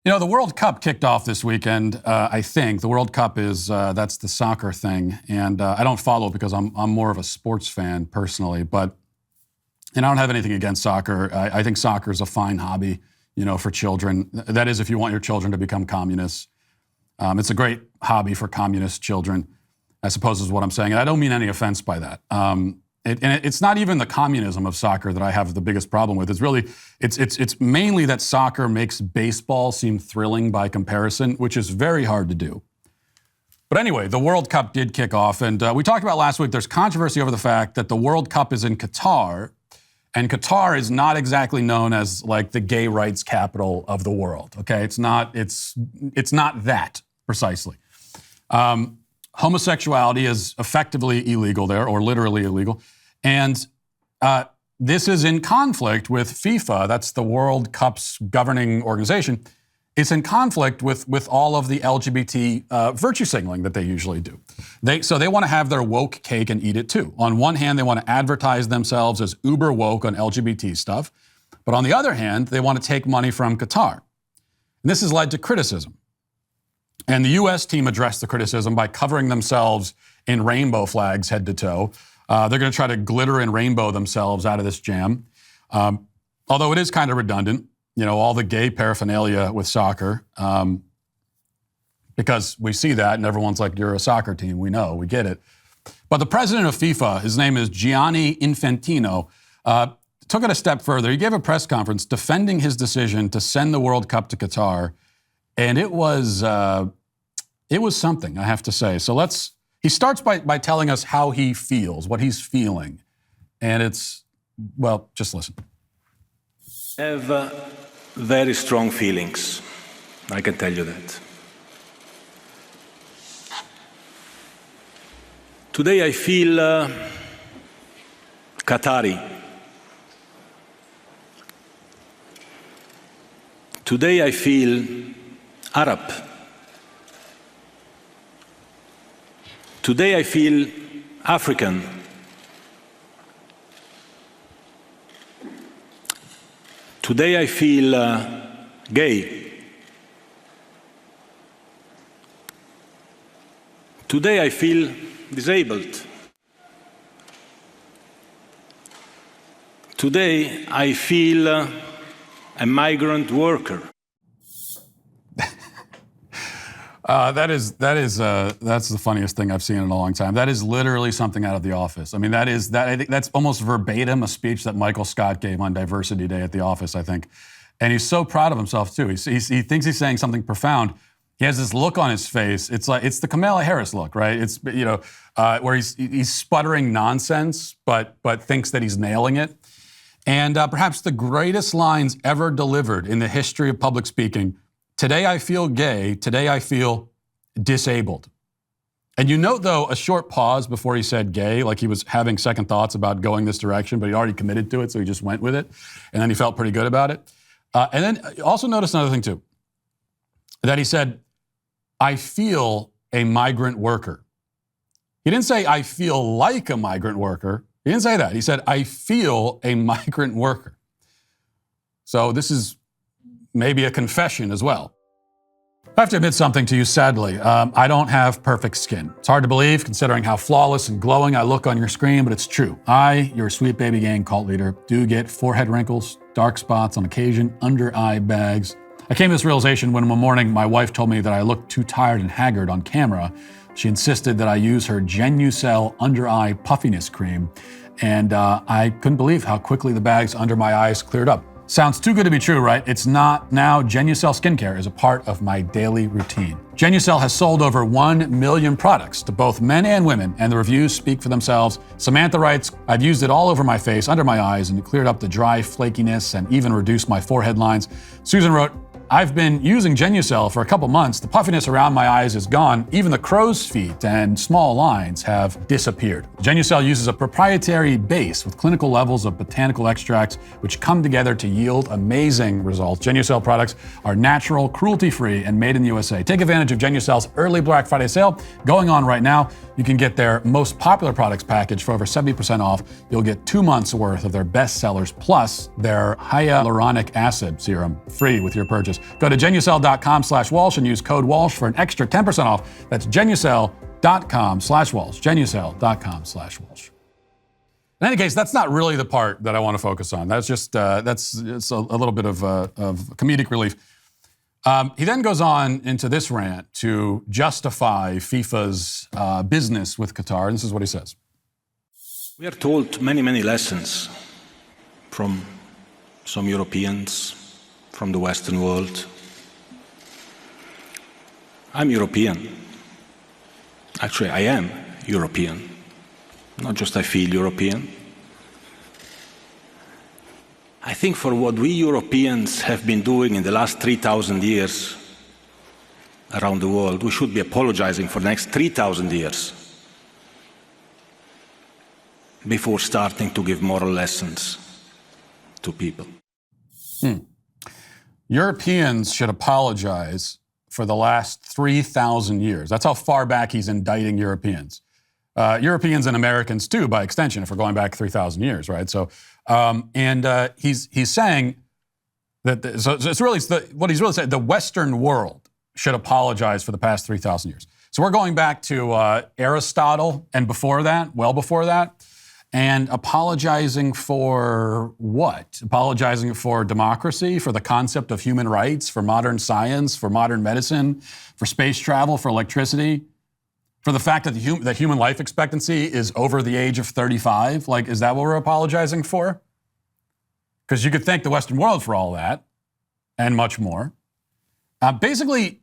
You know, the World Cup kicked off this weekend, I think. The World Cup is, that's the soccer thing. And I don't follow it because I'm more of a sports fan personally. And I don't have anything against soccer. I think soccer is a fine hobby, you know, for children. That is, if you want your children to become communists. It's a great hobby for communist children, I suppose is what I'm saying. And I don't mean any offense by that. It's not even the communism of soccer that I have the biggest problem with. It's really, it's mainly that soccer makes baseball seem thrilling by comparison, which is very hard to do. But anyway, the World Cup did kick off, and we talked about last week, there's controversy over the fact that the World Cup is in Qatar, and Qatar is not exactly known as like the gay rights capital of the world, okay? It's not that precisely. Homosexuality is effectively illegal there, or literally illegal. And this is in conflict with FIFA, that's the World Cup's governing organization. It's in conflict with all of the LGBT virtue signaling that they usually do. So they want to have their woke cake and eat it too. On one hand, they want to advertise themselves as uber woke on LGBT stuff. But on the other hand, they want to take money from Qatar. And this has led to criticism. And the U.S. team addressed the criticism by covering themselves in rainbow flags head to toe. They're going to try to glitter and rainbow themselves out of this jam. Although it is kind of redundant, you know, all the gay paraphernalia with soccer, because we see that and everyone's like, you're a soccer team. We know, we get it. But the president of FIFA, his name is Gianni Infantino, took it a step further. He gave a press conference defending his decision to send the World Cup to Qatar. And it was something, I have to say. So he starts by telling us how he feels, what he's feeling. And it's, well, just listen. I have very strong feelings, I can tell you that. Today I feel Qatari. Today I feel Arab. Today I feel African. Today I feel gay. Today I feel disabled. Today I feel a migrant worker. That's the funniest thing I've seen in a long time. That is literally something out of The Office. I mean, I think that's almost verbatim a speech that Michael Scott gave on Diversity Day at The Office, I think. And he's so proud of himself too. He thinks he's saying something profound. He has this look on his face. It's the Kamala Harris look, right? It's, you know, where he's sputtering nonsense, but thinks that he's nailing it. And perhaps the greatest lines ever delivered in the history of public speaking. Today I feel gay, today I feel disabled. And you note, though, a short pause before he said gay, like he was having second thoughts about going this direction, but he already committed to it, so he just went with it. And then he felt pretty good about it. And then also notice another thing, too, that he said, I feel a migrant worker. He didn't say, I feel like a migrant worker. He didn't say that. He said, I feel a migrant worker. So this is maybe a confession as well. I have to admit something to you, sadly. I don't have perfect skin. It's hard to believe, considering how flawless and glowing I look on your screen, but it's true. I, your sweet baby gang cult leader, do get forehead wrinkles, dark spots on occasion, under-eye bags. I came to this realization when one morning my wife told me that I looked too tired and haggard on camera. She insisted that I use her Genucel under-eye puffiness cream, and I couldn't believe how quickly the bags under my eyes cleared up. Sounds too good to be true, right? It's not. Now Genucel skincare is a part of my daily routine. Genucel has sold over 1 million products to both men and women, and the reviews speak for themselves. Samantha writes, I've used it all over my face, under my eyes, and it cleared up the dry flakiness and even reduced my forehead lines. Susan wrote, I've been using Genucel for a couple months. The puffiness around my eyes is gone. Even the crow's feet and small lines have disappeared. Genucel uses a proprietary base with clinical levels of botanical extracts which come together to yield amazing results. Genucel products are natural, cruelty-free, and made in the USA. Take advantage of Genucel's early Black Friday sale going on right now. You can get their most popular products package for over 70% off. You'll get 2 months worth of their best sellers plus their hyaluronic acid serum free with your purchase. Go to Genucel.com/Walsh and use code Walsh for an extra 10% off. That's Genucel.com/Walsh. Genucel.com/Walsh. In any case, that's not really the part that I want to focus on. That's just it's a little bit of comedic relief. He then goes on into this rant to justify FIFA's business with Qatar. And this is what he says. We are told many, many lessons from some Europeans, from the Western world. I'm European. Actually, I am European. Not just I feel European. I think for what we Europeans have been doing in the last 3,000 years around the world, we should be apologizing for the next 3,000 years before starting to give moral lessons to people. Europeans should apologize for the last 3,000 years. That's how far back he's indicting Europeans. Europeans and Americans too, by extension, if we're going back 3,000 years, right? So, he's saying that. So it's really what he's really saying. The Western world should apologize for the past 3,000 years. So we're going back to Aristotle and before that, well before that, and apologizing for what? Apologizing for democracy, for the concept of human rights, for modern science, for modern medicine, for space travel, for electricity. For the fact that that human life expectancy is over the age of 35? Like, is that what we're apologizing for? Because you could thank the Western world for all that and much more. Basically,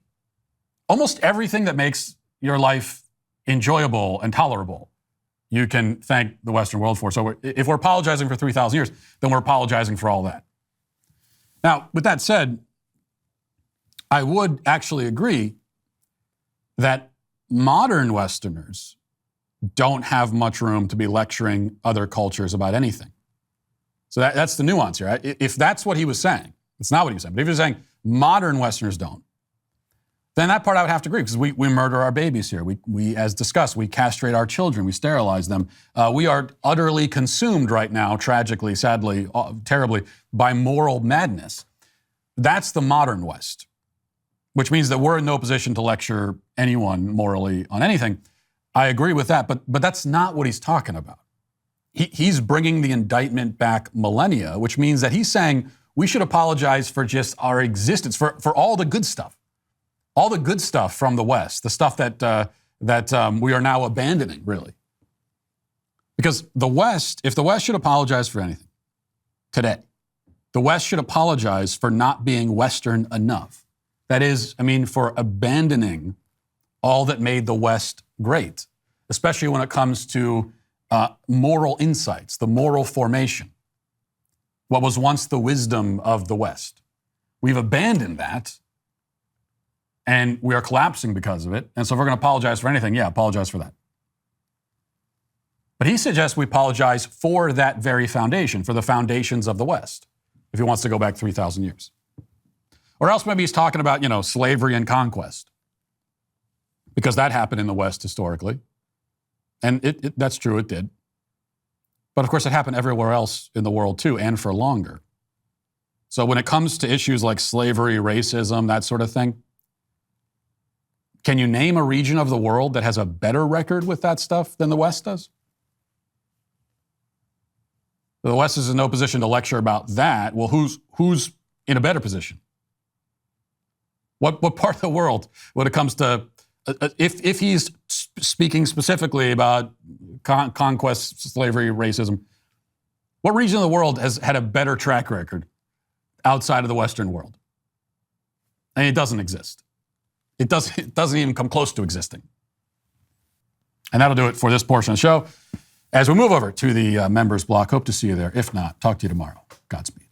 almost everything that makes your life enjoyable and tolerable, you can thank the Western world for. So if we're apologizing for 3,000 years, then we're apologizing for all that. Now, with that said, I would actually agree that modern Westerners don't have much room to be lecturing other cultures about anything. So that's the nuance here. If that's what he was saying, it's not what he was saying, but if he was saying modern Westerners don't, then that part I would have to agree, because we murder our babies here. We, as discussed, we castrate our children, we sterilize them. We are utterly consumed right now, tragically, sadly, terribly, by moral madness. That's the modern West, which means that we're in no position to lecture anyone morally on anything. I agree with that, but that's not what he's talking about. He's bringing the indictment back millennia, which means that he's saying we should apologize for just our existence, for all the good stuff from the West, the stuff that we are now abandoning, really. Because if the West should apologize for anything today, the West should apologize for not being Western enough. That is, for abandoning all that made the West great, especially when it comes to moral insights, the moral formation, what was once the wisdom of the West. We've abandoned that, and we are collapsing because of it. And so if we're going to apologize for anything, apologize for that. But he suggests we apologize for that very foundation, for the foundations of the West, if he wants to go back 3,000 years. Or else maybe he's talking about, slavery and conquest, because that happened in the West historically. And that's true, it did. But of course, it happened everywhere else in the world too, and for longer. So when it comes to issues like slavery, racism, that sort of thing, can you name a region of the world that has a better record with that stuff than the West does? The West is in no position to lecture about that. Well, who's in a better position? What part of the world, when it comes to, if he's speaking specifically about conquest, slavery, racism, what region of the world has had a better track record outside of the Western world? And it doesn't exist. It doesn't even come close to existing. And that'll do it for this portion of the show. As we move over to the members block, hope to see you there. If not, talk to you tomorrow. Godspeed.